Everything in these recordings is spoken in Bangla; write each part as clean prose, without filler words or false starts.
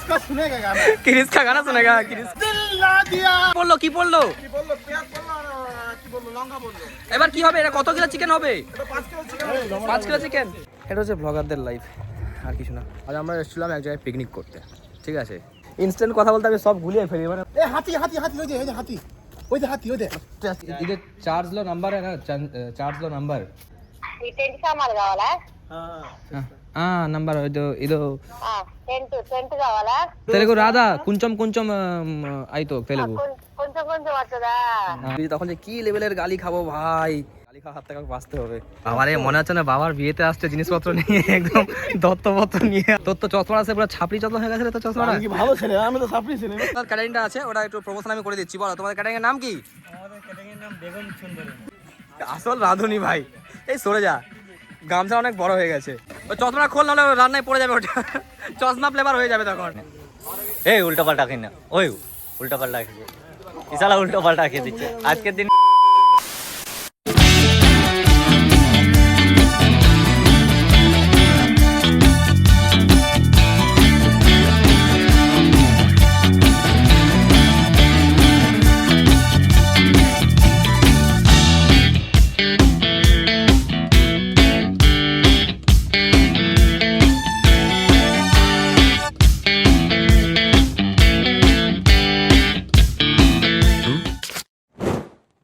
का सुनेगा गाना, क्रिस का गाना सुनेगा। क्रिस दिल ला दिया। বললো কি বললো কি বললো? পেঁয়াজ বললো আর কি বললো? লঙ্কা বললো। এবার কি হবে? এটা কত কিলো চিকেন হবে? এটা 5 কিলো চিকেন। 5 kilo chicken. এটা হচ্ছে ব্লগারদের লাইফ, আর কিছু না। আজ আমরা এসেছিলাম এক জায়গায় পিকনিক করতে, ঠিক আছে। ইনস্ট্যান্ট কথা বলতে আমি সব গুলিয়ে ফেলি, মানে এ হাতি হাতি হাতি, ওই যে হাতি, ওই যে হাতি, ওই যে। इधर चार्ज लो नंबर है ना, चार्ज लो नंबर। ఈ టెంట్ సామాన్లు కావాలా? नंबर इधर టెంట్ కావాలా? తెలుగు రాదా? కొంచెం కొంచెం আইতো తెలుగు। కొంచెం కొంచెం వస్తుందా? তখন যে কি লেভেলের গালি খাবো ভাই, গালি খাওয়ার হাত থেকে বাঁচতে হবে। আমারে মনে হচ্ছে না বাবার বিয়েতে আসছে জিনিসপত্র নিয়ে, একদম দত্তপত্র নিয়ে। তোর তো চশমা আছে পুরো ছাপড়ি চশমা হয়ে গেছে রে, তো চশমাটা আমি কি ভালো ছেলে? আমি তো সাপড়ি ছেলে। তোর ক্যাটারিংটা আছে, ওটা একটু প্রমোশন আমি করে দিচ্ছি। বলো তোমাদের ক্যাটারিং এর নাম কি? আমাদের ক্যাটারিং এর নাম বেগম সুন্দরী। আসল রাঁধুনি ভাই, এই সরে যা, গামছা অনেক বড় হয়ে গেছে। ওই চশমাটা খোল, নাহলে রান্নায় পড়ে যাবে ওটা, চশমা ফ্লেভার হয়ে যাবে তখন। এই উল্টো পাল্টা খাই না, ওই উল্টো পাল্টা খেয়ে ইসালা উল্টো পাল্টা খেয়ে দিচ্ছে আজকের দিন।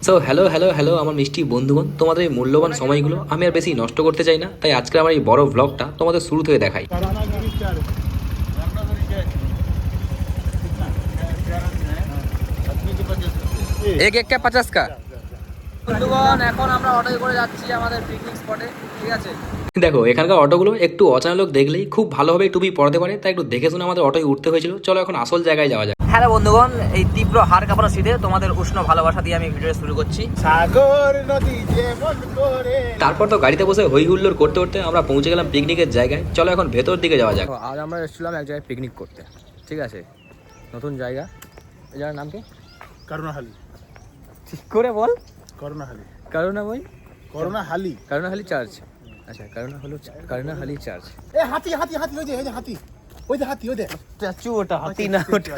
সো হ্যালো হ্যালো হ্যালো আমার মিষ্টি বন্ধুগণ, তোমাদের এই মূল্যবান সময়গুলো আমি আর বেশি নষ্ট করতে চাই না, তাই আজকে আমার এই বড় ব্লগটা তোমাদের শুরু থেকে দেখাই। এক এক কা 50 কা। বন্ধুগণ এখন আমরা অটোয় করে যাচ্ছি আমাদের পিকনিক স্পটে, ঠিক আছে। দেখো এখানকার অটোগুলো একটু অচেনা লোক দেখলেই খুব ভালোভাবে টুপি পড়াতে পারে, তাই একটু দেখে শুনে আমাদের অটোয় উঠতে হয়েছিল। চলো এখন আসল জায়গায় যাওয়া যায়। হ্যালো বন্ধুগণ, এই তীব্র হাড় কাঁপানো শীতে তোমাদের উষ্ণ ভালোবাসা দিয়ে আমি ভিডিও শুরু করছি। সাগর নদী যেমন করে। তারপর তো গাড়িতে বসে হই হুল্লোড় করতে করতে আমরা পৌঁছে গেলাম পিকনিকের জায়গায়। চলো এখন ভেতর দিকে যাওয়া যাক। আজ আমরা এসেছিলাম এক জায়গায় পিকনিক করতে, ঠিক আছে। নতুন জায়গা, এই জায়গার নাম কি? করুণাহালি। ঠিক করে বল। করুণাহালি। করুণা বই, করুণাহালি। করুণাহালি চার্চ। আচ্ছা করুণাহালি চার্চ। এ হাতি হাতি হাতি, ওই যে হাতি, ওই যে হাতি, ওই যে স্ট্যাচু, ওটা হাতি না ওটা।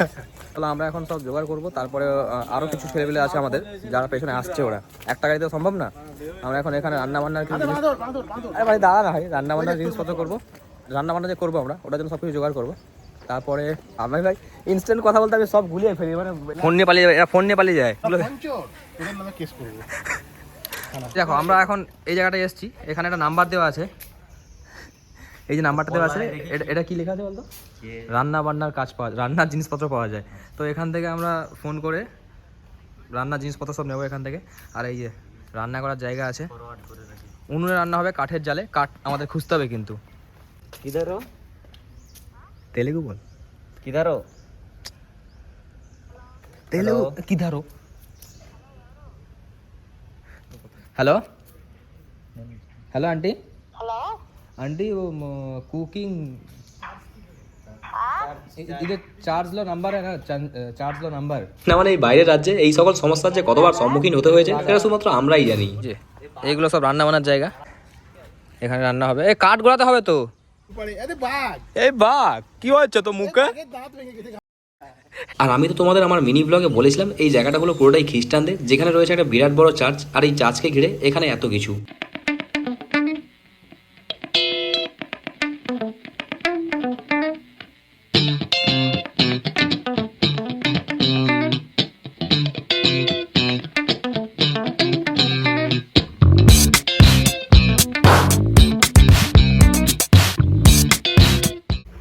তাহলে আমরা এখন সব জোগাড় করবো, তারপরে আরো কিছু ছেলেপেলে আছে আমাদের যারা পেছনে আসছে। ওরা একটা গাড়িতে সম্ভব না। আমরা এখন এখানে রান্না বান্নার কিছু জিনিস, আরে ভাই দাঁড়া না ভাই, রান্না বান্নার জিনিসপত্র করবো। রান্না বান্না যে করবো আমরা, ওটার জন্য সব কিছু জোগাড় করবো। তারপরে আমি ভাই ইনস্ট্যান্ট কথা বলতে আমি সব গুলিয়ে ফেলি, মানে ফোন নিয়ে পালিয়ে যায়, এরা ফোন নিয়ে পালিয়ে যায়। কেস করবো। দেখো আমরা এখন এই জায়গাটায় এসেছি, এখানে একটা নাম্বার দেওয়া আছে। এই যে নাম্বারটা দেওয়া আছে, এটা কি লেখা আছে বলতো? রান্না বান্নার কাজ পাওয়া, রান্নার জিনিসপত্র পাওয়া যায়। তো এখান থেকে আমরা ফোন করে রান্নার জিনিসপত্র সব নেবো এখান থেকে। আর এই যে রান্না করার জায়গা আছে, উনুনে রান্না হবে কাঠের জালে। কাঠ আমাদের খুঁজতে হবে কিন্তু। কিধারো তেলেগু বল। কিধারো তেলেগু কিধারো। Hello hello aunty hello aunty वो कुकिंग इधर चार्ज लो नंबर है ना, चार्ज लो नंबर না। মানে এই বাইরের রাজ্যে এই সকল সমস্যার যে কতবার সম্মুখীন হতে হয়েছে সেটা শুধুমাত্র আমরাই জানি। যে এইগুলো সব রান্না বান্নার জায়গা, এখানে রান্না হবে। এই কাঠ গোড়াতে হবে তো। এই বাঘ কি হচ্ছে তো মুখে? আর আমি তো তোমাদের আমার মিনি ব্লগে বলেছিলাম এই জায়গাটা হলো পুরোটাই খ্রিস্টানদের, যেখানে রয়েছে একটা বিরাট বড় চার্চ। আর এই চার্চকে ঘিরে এখানে এত কিছু।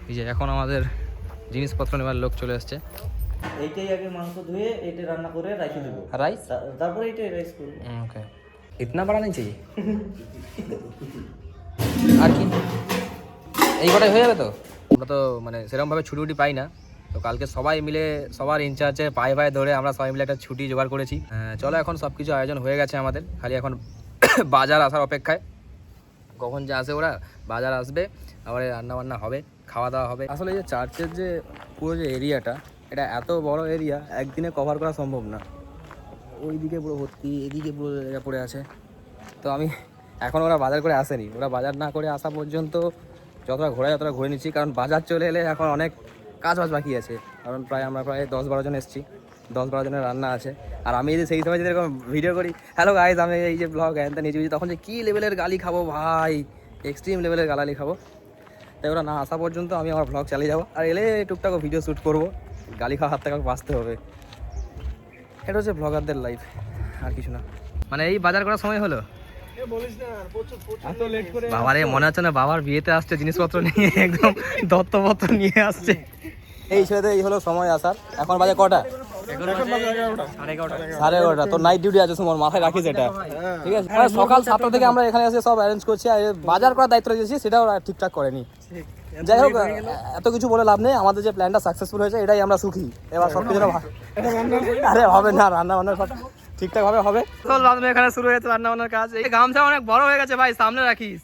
এই যে এখন আমাদের জিনিসপত্র নেওয়ার লোক চলে আসছে। এইটাই আগে মাংস ধুয়ে এটা রান্না করে রাখি দেবো, রাইস তারপরে এইটাই রাইস করবো। ওকে, ইতনা বড়া নেই চাই। আর কি এই কটাই হয়ে যাবে তো? আমরা তো মানে সেরকমভাবে ছুটি উটি পাই না, তো কালকে সবাই মিলে সবার ইনচার্জে পায়ে পায়ে ধরে আমরা সবাই মিলে একটা ছুটি জোগাড় করেছি। চলো এখন সব কিছু আয়োজন হয়ে গেছে আমাদের, খালি এখন বাজার আসার অপেক্ষায়। কখন যে আসে ওরা, বাজার আসবে, আবার রান্না বান্না হবে, খাওয়া দাওয়া হবে। আসলে এই যে চার্চের যে পুরো যে এরিয়াটা, এটা এত বড় এরিয়া, একদিনে কভার করা সম্ভব না। ওইদিকে পুরো ভর্তি, এদিকে পুরো জায়গা পড়ে আছে। তো আমি এখন ওরা বাজার করে আসেনি, ওরা বাজার না করে আসা পর্যন্ত যতটা ঘোরা যতটা ঘুরে নিচ্ছি, কারণ বাজার চলে এলে এখন অনেক কাজ বাজ বাকি আছে, কারণ আমরা প্রায় 10-12 জন এসেছি, 10-12 জনের রান্না আছে। আর আমি যদি সেই সময় যদি এরকম ভিডিও করি, হ্যালো গাইজ আমি এই যে ব্লগ হ্যানটা নিয়েছি, তখন যে কী লেভেলের গালি খাবো ভাই, এক্সট্রিম লেভেলের গালালি খাবো। তাই ওরা না আসা পর্যন্ত আমি আমার ব্লগ চালিয়ে যাবো, আর এলে টুকটাক ভিডিও শ্যুট করবো, গালি খাওয়ার হাত থেকে বাঁচতে হবে। এটা হচ্ছে ব্লগারদের লাইফ, আর কিছু না। মানে এই বাজার করার সময় হলো বাবারে, মনে হচ্ছে না বাবার বিয়েতে আসছে জিনিসপত্র নিয়ে, একদম দত্তপত্র নিয়ে আসছে। এই ছেলেদের এই হলো সময় আসার। এখন বাজে কটা? 11:30। তো নাইট ডিউটি আছে সুমন, মাথায় রাখিস এটা, ঠিক আছে? মানে সকাল 7টা থেকে আমরা এখানে এসে সব অ্যারেঞ্জ করছি, আর বাজার করার দায়িত্ব দিয়েছি, সেটাও ঠিকঠাক করেনি। যাই হোক, এত কিছু বলে লাভ নেই, আমাদের যে প্ল্যানটা সাকসেসফুল হয়েছে এটাই আমরা সুখী। এবার সব কিছু আরে হবে না, রান্না বান্না সব ঠিকঠাক ভাবে হবে। তো এখানে শুরু হয়েছে রান্না বান্নার কাজ। এই গামছা অনেক বড় হয়ে গেছে ভাই, সামনে রাখিস,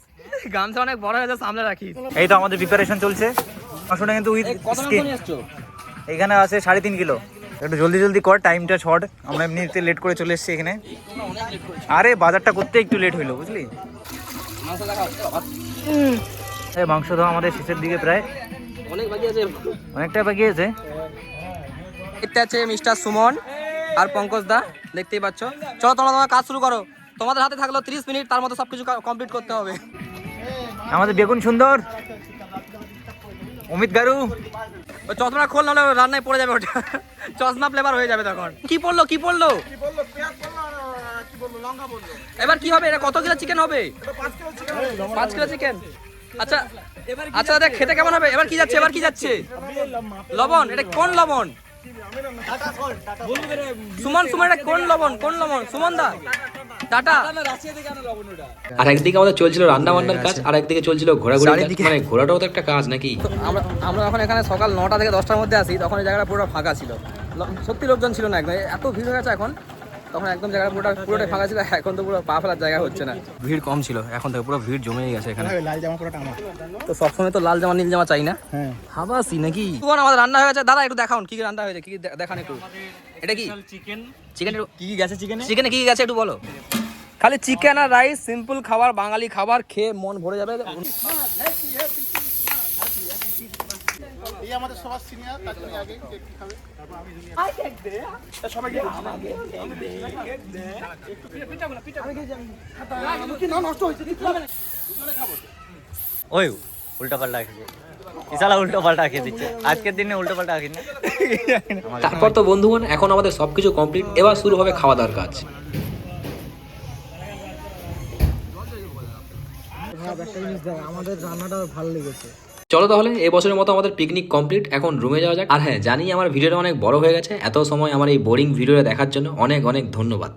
গামছা অনেক বড় হয়ে গেছে, সামনে রাখিস। এই তো আমাদের প্রিপারেশন চলছে, মাংসটা কিন্তু উইথ স্কিন। এখানে আছে 3.5 কিলো। একটু জলদি জলদি কর, টাইমটা শর্ট, আমরা এমনিতে লেট করে চলে এসেছি এখানে। আরে বাজারটা করতে একটু লেট হইলো, বুঝলি? এই মাংস তো আমাদের শেষের দিকে, প্রায় অনেক বাকি আছে, অনেকটাই বাকি আছে। এটা আছে মিস্টার সুমন আর পঙ্কজ দা, দেখতেই পাচ্ছ। চলো তোমরা কাজ শুরু করো, তোমাদের হাতে থাকলো 30 মিনিট, তার মধ্যে সবকিছু কমপ্লিট করতে হবে। আমাদের বেগুন সুন্দর, অমিত গারু। ওই চশমা খোল, নাহলে রান্নায় পড়ে যাবে ওটা, চশমা ফ্লেভার হয়ে যাবে তখন। কি পড়লো? এবার কি হবে? এটা কত কিলো চিকেন হবে? 5 কিলো চিকেন। আচ্ছা আচ্ছা, দেখ খেতে কেমন হবে? এবার কি যাচ্ছে? লবণ? এটা কোন লবণ? সুমন, এটা কোন লবণ? সুমন দা, টাটা। আর একদিকে আমাদের চলছিল রান্না বান্নার কাজ, আর একদিকে চলছিল ঘোরাঘুরি। মানে ঘোরাটাও তো একটা কাজ নাকি? আমরা যখন এখানে সকাল 9টা থেকে 10টার মধ্যে আসি, তখন এই জায়গাটা পুরোটা ফাঁকা ছিল, সত্যি লোকজন ছিল না, একদম এত ভিড় হয়ে গেছে এখন। তখন একদম জায়গা পুরোটাই ফাঁকা ছিল, এখন তো পুরো পা ফেলার জায়গা হচ্ছে না, ভিড় কম ছিল, এখন থেকে পুরো ভিড় জমে গেছে এখানে। লাল জামা পুরোটা আমার, তো সবসময় তো লাল জামা নীল জামা চাই না, হাবাসি নাকি? আমাদের রান্না হয়ে গেছে, দাদা একটু দেখান কি রান্না হয়েছে, কি দেখান একটু। এটা কি চিকেন? কি গেছে চিকেনে? কি গেছে একটু বলো। খালি চিকেন আর রাইস, সিম্পল খাবার, বাঙালি খাবার, খেয়ে মন ভরে যাবে। এই আমাদের সবার সিনিয়র, তার জন্য আগে কেক খাবে, তারপর আমি সবাই নষ্ট হয়েছে। ওই উল্টা পাল্টা খেয়েছে, ইসালা উল্টো পাল্টা খেয়ে দিচ্ছে, আজকের দিনে উল্টো পাল্টা খেয়ে না। তারপর তো বন্ধুগণ, এখন আমাদের সবকিছু কমপ্লিট, এবার শুরু হবে খাওয়া দাওয়ার কাজ। আমাদের রান্নাটা ভালো লেগেছে। চলো তাহলে এই বছরের মতো আমাদের পিকনিক কমপ্লিট, এখন রুমে যাওয়া যাক। আর হ্যাঁ, জানি আমার ভিডিওটা অনেক বড় হয়ে গেছে, এত সময় আমার এই বোরিং ভিডিওটা দেখার জন্য অনেক অনেক ধন্যবাদ।